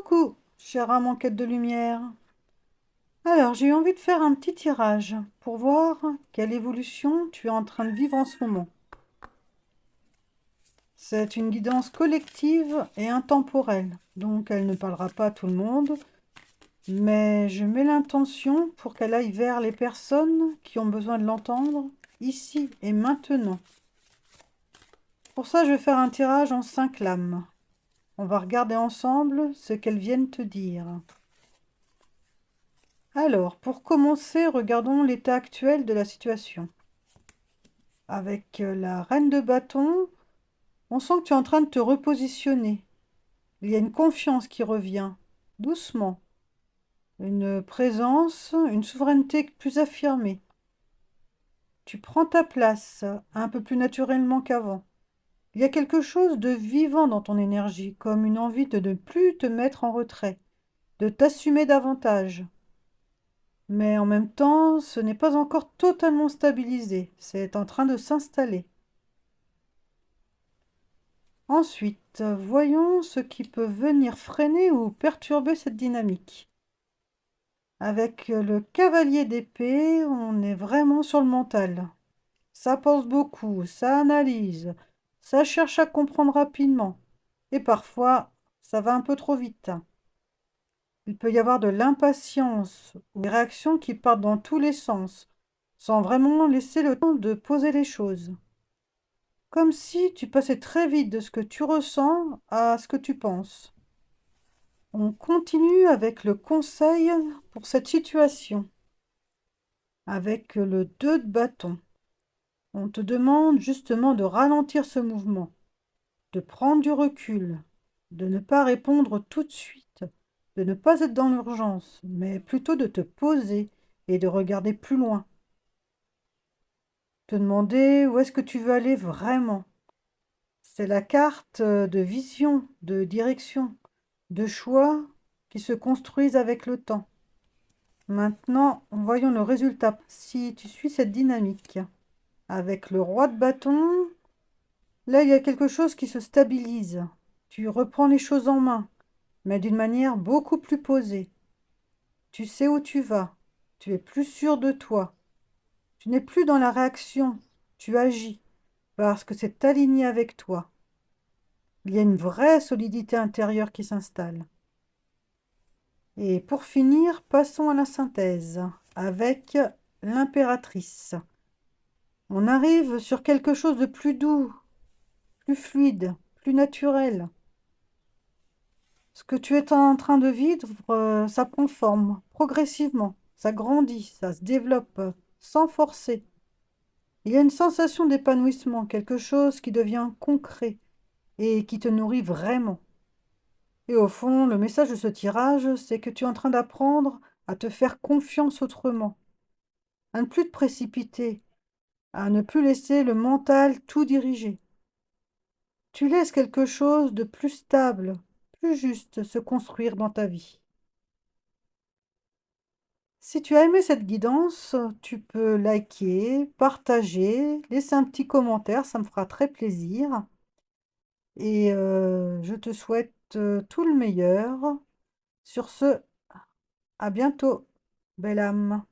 Coucou, chère âme en quête de lumière. Alors, j'ai eu envie de faire un petit tirage pour voir quelle évolution tu es en train de vivre en ce moment. C'est une guidance collective et intemporelle, donc elle ne parlera pas à tout le monde, mais je mets l'intention pour qu'elle aille vers les personnes qui ont besoin de l'entendre, ici et maintenant. Pour ça, je vais faire un tirage en 5 lames. On va regarder ensemble ce qu'elles viennent te dire. Alors, pour commencer, regardons l'état actuel de la situation. Avec la reine de bâton, on sent que tu es en train de te repositionner. Il y a une confiance qui revient, doucement. Une présence, une souveraineté plus affirmée. Tu prends ta place, un peu plus naturellement qu'avant. Il y a quelque chose de vivant dans ton énergie, comme une envie de ne plus te mettre en retrait, de t'assumer davantage. Mais en même temps, ce n'est pas encore totalement stabilisé, c'est en train de s'installer. Ensuite, voyons ce qui peut venir freiner ou perturber cette dynamique. Avec le cavalier d'épée, on est vraiment sur le mental. Ça pense beaucoup, ça analyse, ça cherche à comprendre rapidement. Et parfois, ça va un peu trop vite. Il peut y avoir de l'impatience ou des réactions qui partent dans tous les sens, sans vraiment laisser le temps de poser les choses. Comme si tu passais très vite de ce que tu ressens à ce que tu penses. On continue avec le conseil pour cette situation, avec le 2 de bâton. On te demande justement de ralentir ce mouvement, de prendre du recul, de ne pas répondre tout de suite, de ne pas être dans l'urgence, mais plutôt de te poser et de regarder plus loin. Te demander où est-ce que tu veux aller vraiment. C'est la carte de vision, de direction, de choix qui se construisent avec le temps. Maintenant, voyons le résultat. Si tu suis cette dynamique, avec le roi de bâton, là, il y a quelque chose qui se stabilise. Tu reprends les choses en main, mais d'une manière beaucoup plus posée. Tu sais où tu vas. Tu es plus sûr de toi. Tu n'es plus dans la réaction. Tu agis, parce que c'est aligné avec toi. Il y a une vraie solidité intérieure qui s'installe. Et pour finir, passons à la synthèse, avec l'impératrice. On arrive sur quelque chose de plus doux, plus fluide, plus naturel. Ce que tu es en train de vivre, ça prend forme, progressivement. Ça grandit, ça se développe, sans forcer. Il y a une sensation d'épanouissement, quelque chose qui devient concret et qui te nourrit vraiment. Et au fond, le message de ce tirage, c'est que tu es en train d'apprendre à te faire confiance autrement, à ne plus te précipiter, à ne plus laisser le mental tout diriger. Tu laisses quelque chose de plus stable, plus juste se construire dans ta vie. Si tu as aimé cette guidance, tu peux liker, partager, laisser un petit commentaire, ça me fera très plaisir. Et je te souhaite tout le meilleur. Sur ce, à bientôt, belle âme.